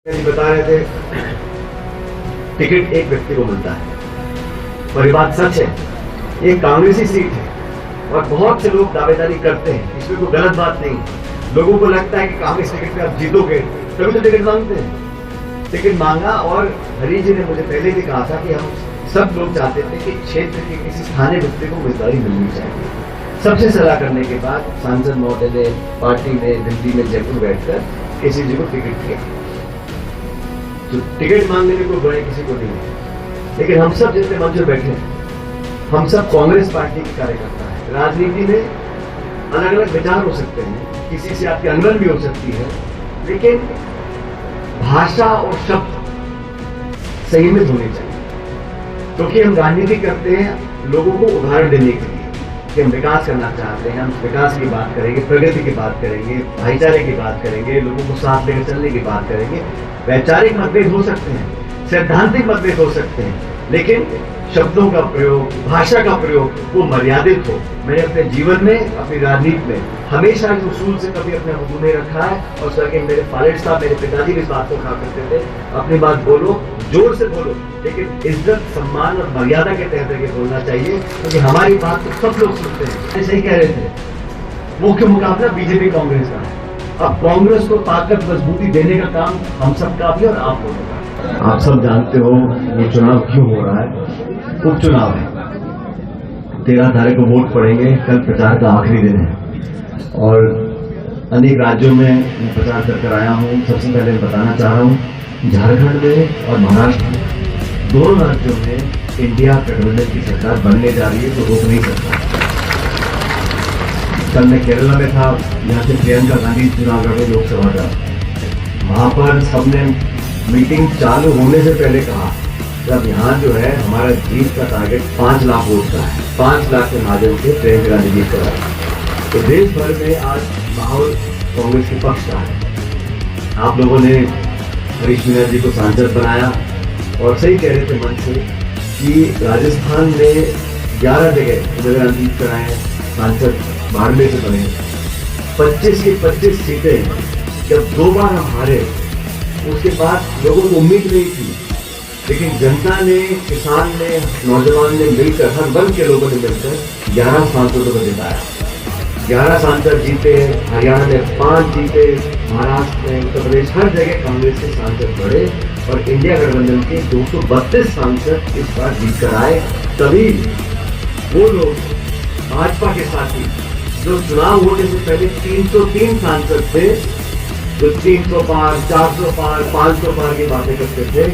बता रहे थे टिकट एक व्यक्ति को मिलता है और ये बात सच है। ये कांग्रेसी सीट है और बहुत से लोग दावेदारी करते हैं, इसमें कोई गलत बात नहीं है। लोगों को लगता है कि कांग्रेस टिकट पे आप जीतोगे तभी तो टिकट मांगते हैं। टिकट मांगा और हरी जी ने मुझे पहले भी कहा था कि हम सब लोग चाहते थे कि क्षेत्र के किसी स्थानीय व्यक्ति को उम्मीदवारी मिलनी चाहिए। सबसे सलाह करने के बाद सांसद महोदय ने पार्टी ने दिल्ली में जयपुर बैठकर किसी जी को टिकट दिया। तो टिकट मांगने में कोई बुराई किसी को नहीं है, लेकिन हम सब जितने मंच में बैठे हैं हम सब कांग्रेस पार्टी के कार्यकर्ता हैं। राजनीति में अलग अलग विचार हो सकते हैं, किसी से आपकी अनबन भी हो सकती है, लेकिन भाषा और शब्द संयमित होने चाहिए। क्योंकि हम राजनीति करते हैं लोगों को उदाहरण देने के लिए कि हम विकास करना चाहते हैं, हम विकास की बात करेंगे, प्रगति की बात करेंगे, भाईचारे की बात करेंगे, लोगों को साथ लेकर चलने की बात करेंगे। वैचारिक मतभेद हो सकते हैं, सैद्धांतिक मतभेद हो सकते हैं, लेकिन शब्दों का प्रयोग, भाषा का प्रयोग वो मर्यादित हो। मैंने अपने जीवन में, अपनी राजनीति में हमेशा इस उसूल से कभी अपने मुंह में रखा है और सर मेरे फादर साहब, मेरे पिताजी भी इस बात को कहा करते थे, अपनी बात बोलो, जोर से बोलो, लेकिन इज्जत, सम्मान और मर्यादा के तहत रह बोलना चाहिए, क्योंकि हमारी बात तो सब लोग सुनते हैं। सही कह रहे थे, मुख्य मुकाबला बीजेपी कांग्रेस का है। अब कांग्रेस को ताकत मजबूती देने का काम हम सबका भी और आप लोगों का। आप सब जानते हो ये चुनाव क्यों हो रहा है। उपचुनाव है, 13 तारीख को वोट पड़ेंगे, कल प्रचार का आखिरी दिन है और अनेक राज्यों में मैं प्रचार कर आया हूँ। सबसे पहले बताना चाह रहा हूँ, झारखंड में और महाराष्ट्र में, दोनों राज्यों में इंडिया गठबंधन की सरकार बनने जा रही है, तो रोक नहीं सकता। कल मैं केरला में था, यहाँ से प्रियंका गांधी चुनाव लड़े लोकसभा का। वहां पर सबने मीटिंग चालू होने से पहले कहा जब यहाँ जो है हमारा जीत का टारगेट 5 लाख वोट का है, 5 लाख के माध्यम से प्रियंका गांधी जीत कर आए। तो देश भर में आज माहौल कांग्रेस के पक्ष का है। आप लोगों ने हरीश मीणा जी को सांसद बनाया और सही कह रहे थे मन से कि राजस्थान में 11 जगह इंदिरा गांधी जीत कर आए, सांसद बाड़मेर से बने। 25 की 25 सीटें जब 2 बार हम हारे, उसके बाद लोगों को उम्मीद नहीं थी, लेकिन जनता ने, किसान ने, नौजवान ने मिलकर, हर वर्ग के लोगों ने मिलकर 11 सांसदों को जिताया। 11 सांसद जीते, हरियाणा में 5 जीते, महाराष्ट्र में, उत्तर प्रदेश, हर जगह कांग्रेस के सांसद बढ़े और इंडिया गठबंधन के 232 सांसद इस बार जीत कर आए। तभी वो लोग भाजपा के साथी जो चुनाव होने से पहले 303 सांसद थे, जो 300 पार, 400 पार, 500 पार की बातें करते थे,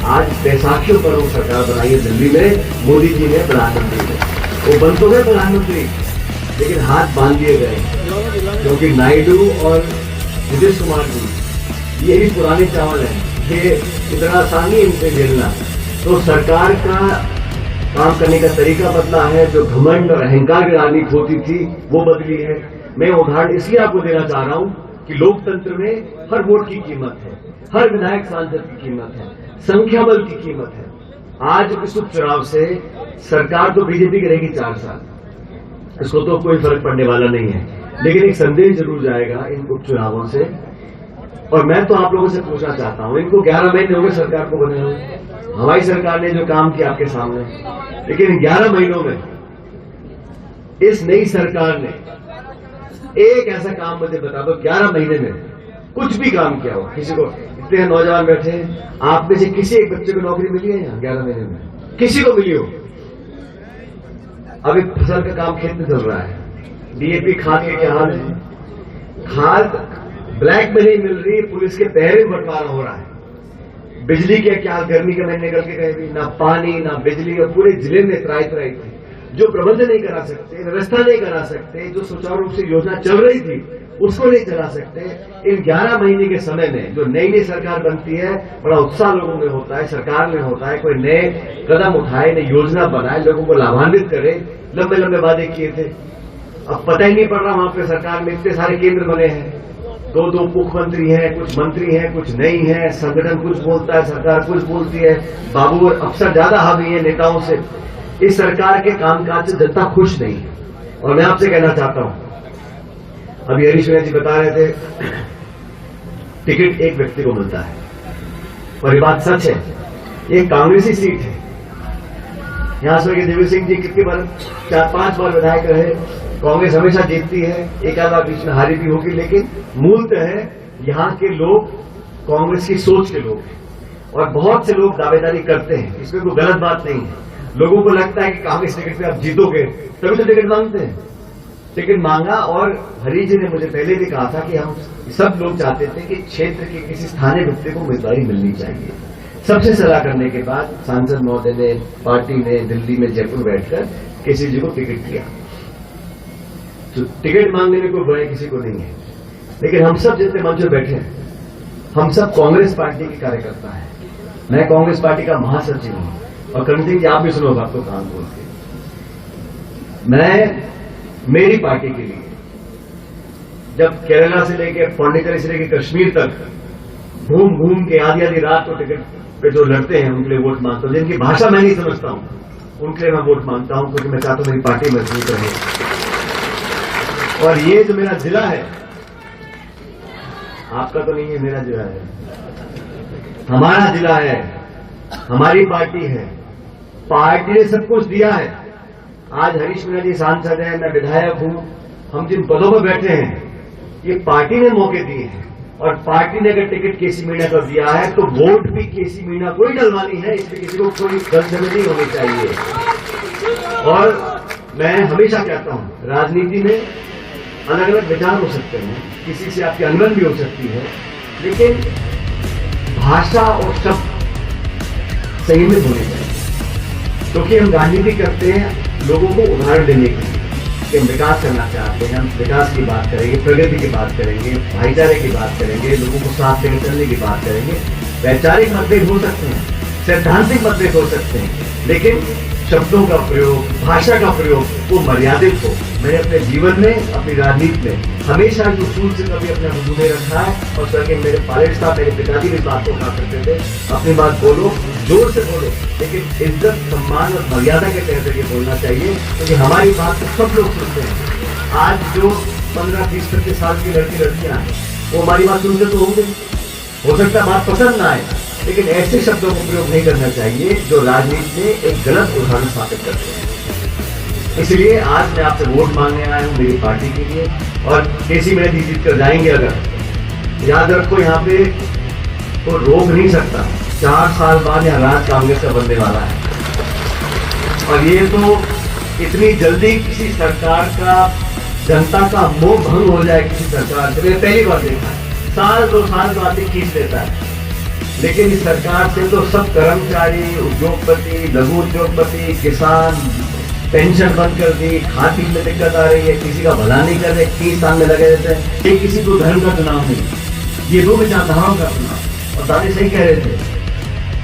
आज बैसाखियों पर वो सरकार बनाई है दिल्ली में। मोदी जी ने, प्रधानमंत्री ने, वो बन तो गए प्रधानमंत्री, लेकिन हाथ बांध दिए गए, क्योंकि नायडू और नीतीश कुमार जी ये भी पुराने चावल हैं, ये इतना आसान नहीं इनसे झेलना। तो सरकार का काम करने का तरीका बदला है, जो घमंड और अहंकार की राजनीति होती थी वो बदली है। मैं उदाहरण इसलिए आपको देना चाह रहा हूं कि लोकतंत्र में हर वोट की कीमत है, हर विधायक सांसद की कीमत है, संख्या बल की कीमत है। आज इस उपचुनाव से सरकार तो बीजेपी की रहेगी 4 साल, इसको तो कोई फर्क पड़ने वाला नहीं है, लेकिन एक संदेश जरूर जाएगा इन उपचुनावों से। और मैं तो आप लोगों से पूछना चाहता हूं, इनको 11 महीने हो गए सरकार को बने हुए, हमारी सरकार ने जो काम किया आपके सामने, लेकिन 11 महीनों में इस नई सरकार ने एक ऐसा काम मुझे बता दो 11 महीने में कुछ भी काम किया हो। किसी को, इतने नौजवान बैठे हैं, आप में से किसी एक बच्चे को नौकरी मिली है यहाँ 11 महीने में? किसी को मिली हो? अभी फसल का काम खेत में चल रहा है, डीएपी खाद के क्या हाल है? खाद ब्लैक में नहीं मिल रही, पुलिस के पहरे में बंटवारा हो रहा है। बिजली के क्या, गर्मी के महीने निकल के गए, ना पानी ना बिजली, और पूरे जिले में त्राई थी। जो प्रबंध नहीं करा सकते, व्यवस्था नहीं करा सकते, जो सुचारू रूप से योजना चल रही थी उसको नहीं चला सकते। इन 11 महीने के समय में जो नई नई सरकार बनती है, बड़ा उत्साह लोगों में होता है, सरकार में होता है, कोई नए कदम उठाए, नई योजना बनाए, लोगों को लाभान्वित करे। लंबे लंबे वादे किए थे, अब पता ही नहीं पड़ रहा वहां पे सरकार में इतने सारे केंद्र बने हैं, 2 मुख्यमंत्री हैं, कुछ मंत्री हैं, कुछ नहीं है, संगठन कुछ बोलता है, सरकार कुछ बोलती है, बाबू और अफसर ज्यादा हावी है नेताओं से। इस सरकार के कामकाज से जनता खुश नहीं है। और मैं आपसे कहना चाहता हूं, अभी हरीश मीणा जी बता रहे थे टिकट एक व्यक्ति को मिलता है और ये बात सच है, ये कांग्रेसी सीट है। यहां स्वर्गीय देवी सिंह जी कितनी बार 4-5 बार विधायक रहे। कांग्रेस हमेशा जीतती है, एक आध बार बीच में हारी भी होगी, लेकिन मूलतः यहाँ के लोग कांग्रेस की सोच के लोग हैं और बहुत से लोग दावेदारी करते हैं, इसमें कोई गलत बात नहीं है। लोगों को लगता है कि कांग्रेस टिकट पे आप जीतोगे तभी तो टिकट मांगते हैं। टिकट मांगा और हरी जी ने मुझे पहले भी कहा था कि हम सब लोग चाहते थे कि क्षेत्र के किसी स्थानीय व्यक्ति को उम्मीदवारी मिलनी चाहिए। सबसे सलाह करने के बाद सांसद महोदय ने, पार्टी ने दिल्ली में जयपुर बैठकर केसी जी को टिकट दिया। तो टिकट मांगने में कोई बुराई किसी को नहीं है, लेकिन हम सब जितने मंच पर बैठे हैं, हम सब कांग्रेस पार्टी के कार्यकर्ता हैं। मैं कांग्रेस पार्टी का महासचिव हूं और करण सिंह जी आप भी सुनो बात को कान खोल के। मैं मेरी पार्टी के लिए जब केरला से लेकर पौंडीचेरी से लेकर कश्मीर तक घूम घूम के आधी रात को टिकट पे जो लड़ते हैं उनके लिए वोट मांगता हूं, जिनकी भाषा मैं नहीं समझता हूं उनके लिए मैं वोट मांगता हूं, क्योंकि मैं चाहता हूं मेरी पार्टी मजबूत रहे। और ये जो मेरा जिला है, आपका तो नहीं है, मेरा जिला है, हमारा जिला है, हमारी पार्टी है, पार्टी ने सब कुछ दिया है। आज हरीश मीणा जी सांसद हैं, मैं विधायक हूं, हम जिन पदों पर बैठे हैं ये पार्टी ने मौके दिए हैं। और पार्टी ने अगर टिकट केसी मीणा को दिया है तो वोट भी केसी मीणा को ही डलवानी है, इसमें किसी को कोई गलतफहमी नहीं होनी चाहिए। और मैं हमेशा कहता हूं, राजनीति में अलग अलग विचार हो सकते हैं, किसी से आपकी अनबन भी हो सकती है, लेकिन भाषा और शब्द संयमित होने चाहिए। क्योंकि हम राजनीति करते हैं लोगों को उदाहरण देने के लिए कि हम विकास करना चाहते हैं, हम विकास की बात करेंगे, प्रगति की बात करेंगे, भाईचारे की बात करेंगे, लोगों को साथ लेकर चलने की बात करेंगे। वैचारिक मतभेद हो सकते हैं, सैद्धांतिक मतभेद हो सकते हैं, लेकिन शब्दों का प्रयोग, भाषा का प्रयोग वो मर्यादित हो। मैंने अपने जीवन में, अपनी राजनीति में हमेशा इस उसूल से कभी अपने मुंह में रखा है। और सर मेरे पायलट साहब, मेरे पिताजी भी इस बात को कहा करते थे, अपनी बात बोलो, जोर से बोलो, लेकिन इज्जत, सम्मान और मर्यादा के तहत ये बोलना चाहिए, क्योंकि हमारी बात तो सब लोग सुनते हैं। आज जो 15-20-25 साल की लड़कियां हैं वो हमारी बात सुनते तो होंगे, हो सकता है बात पसंद ना आए, लेकिन ऐसे शब्दों का प्रयोग नहीं करना चाहिए जो राजनीति में एक गलत उदाहरण स्थापित करते हैं। इसलिए आज मैं आपसे वोट मांगने आया हूं मेरी पार्टी के लिए, और केसी मीणा जी जीत कर जाएंगे। अगर याद रखो, यहाँ पे तो रोक नहीं सकता, 4 साल बाद यहाँ राज कांग्रेस का बनने वाला है। और ये तो इतनी जल्दी किसी सरकार का, जनता का मोह भंग हो जाए किसी सरकार से, मैंने पहली बार देखा है। 1-2 साल तो आदमी खींच लेता है, लेकिन इस सरकार से तो सब कर्मचारी, उद्योगपति, लघु उद्योगपति, किसान पेंशन बंद कर दी, खाने में दिक्कत आ रही है, किसी का भला नहीं कर रहे, 30 साल में लगे रहते हैं। ये किसी को धर्म का चुनाव नहीं, ये 2 विचारधाराओं का चुनाव। और दादी सही कह रहे थे,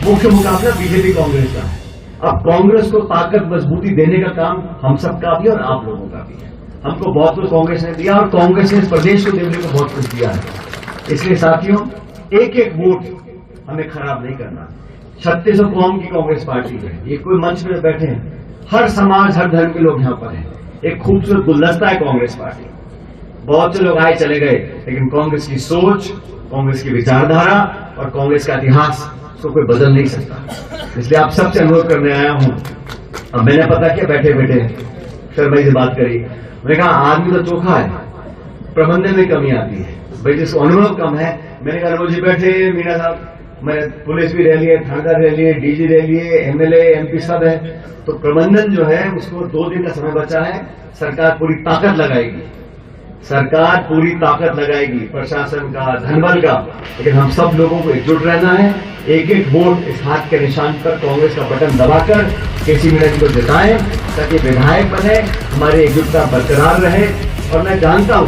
मुख्य मुकाबला बीजेपी कांग्रेस का है। अब कांग्रेस को ताकत, मजबूती देने का काम हम सबका भी और आप लोगों का भी है। हमको बहुत कुछ कांग्रेस ने दिया और कांग्रेस ने इस प्रदेश को देने को बहुत कुछ दिया है। इसलिए साथियों, एक एक वोट हमें खराब नहीं करना। 3600 कौम की कांग्रेस पार्टी है, ये कोई मंच में बैठे हैं, हर समाज, हर धर्म के लोग यहाँ पर हैं। एक खूबसूरत गुलदस्ता है कांग्रेस पार्टी। बहुत से लोग आए चले गए, लेकिन कांग्रेस की सोच, कांग्रेस की विचारधारा और कांग्रेस का इतिहास उसको कोई बदल नहीं सकता। इसलिए आप सबसे अनुरोध करने आया हूं। अब मैंने पता किया, बैठे बैठे शर्मा जी से बात करी, मैंने कहा आदमी तो चोखा है, प्रबंधन में कमी आती है, भाई जिसको अनुभव कम है। मैंने कहा रोज जी बैठे, मीणा साहब, मैं पुलिस भी रह लिए, थानेदार रह लिए, डीजी रह लिए, एमएलए, एमपी सब है, तो प्रबंधन जो है उसको 2 दिन का समय बचा है। सरकार पूरी ताकत लगाएगी, सरकार पूरी ताकत लगाएगी, प्रशासन का, धनबल का, लेकिन हम सब लोगों को एकजुट रहना है। एक एक वोट इस हाथ के निशान पर कांग्रेस का बटन दबाकर केसी मीणा जी को जिताएं, ताकि विधायक बने, हमारी एकजुटता बरकरार रहे। और मैं जानता हूं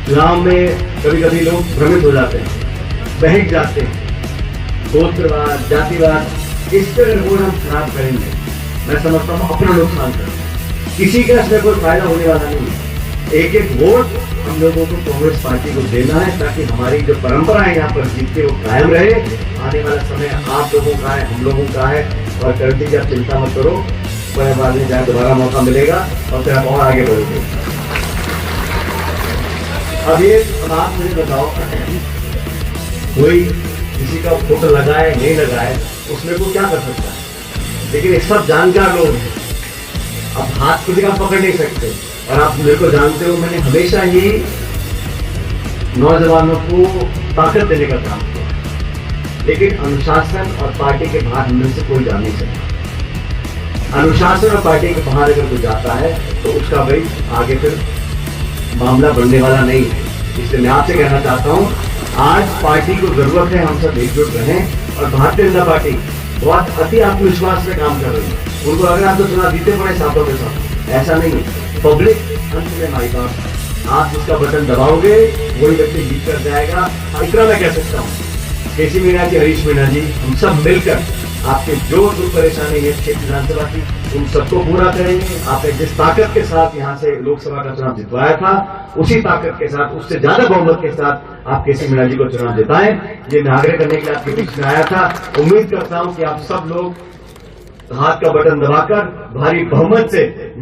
चुनाव में कभी कभी लोग भ्रमित हो जाते हैं, बहक जाते हैं, गोत्रवाद, जातिवाद, इस पर वोट हम खराब करेंगे, मैं समझता हूं अपना नुकसान करेंगे, किसी का इसमें कोई फायदा होने वाला नहीं है। एक एक वोट हम लोगों को कांग्रेस पार्टी को देना है, ताकि हमारी जो परंपरा है यहाँ पर जीत के वो कायम रहे। आने वाला समय आप लोगों का है, हम लोगों का है। और करती जी आप चिंता मत करो, कोई बात नहीं, जहाँ दोबारा मौका मिलेगा और फिर आप और आगे बढ़ोगे। अब आप मुझे बताओ, कोई किसी का फोटो लगाए नहीं लगाए उसमें को क्या कर सकता है, लेकिन एक सब जानकार लोग हैं। अब हाथ किसी का पकड़ नहीं सकते। और आप मेरे को जानते हो, मैंने हमेशा ही नौजवानों को ताकत देने का काम किया, लेकिन अनुशासन और पार्टी के बाहर में से कोई जा नहीं सकता। अनुशासन और पार्टी के बाहर अगर कोई जाता है तो उसका भाई आगे फिर मामला बढ़ने वाला नहीं है। इसलिए मैं आपसे कहना चाहता हूं, आज पार्टी को जरूरत है हम सब एकजुट रहें। और भारतीय जनता पार्टी बहुत अति आत्मविश्वास में काम कर रही है। उनको अगर आप तो चुनाव जीते पड़े सातों के साथ, ऐसा नहीं है। पब्लिक अंत में हमारी बात, आप जिसका बटन दबाओगे वही व्यक्ति जीत कर जाएगा। इतना मैं कह सकता हूँ, केसी मीणा जी, हरीश मीणा जी, हम सब मिलकर आपके जो दुख परेशानी है क्षेत्र विधानसभा की, उन सबको पूरा करेंगे। आपने जिस ताकत के साथ यहाँ से लोकसभा का चुनाव जितवाया था, उसी ताकत के साथ, उससे ज्यादा बहुमत के साथ आप केसी मीणा जी को चुनाव जिताएं। ये मैं आग्रह करने के लिए आपके बीच में आया था। उम्मीद करता हूं कि आप सब लोग हाथ का बटन दबाकर भारी बहुमत से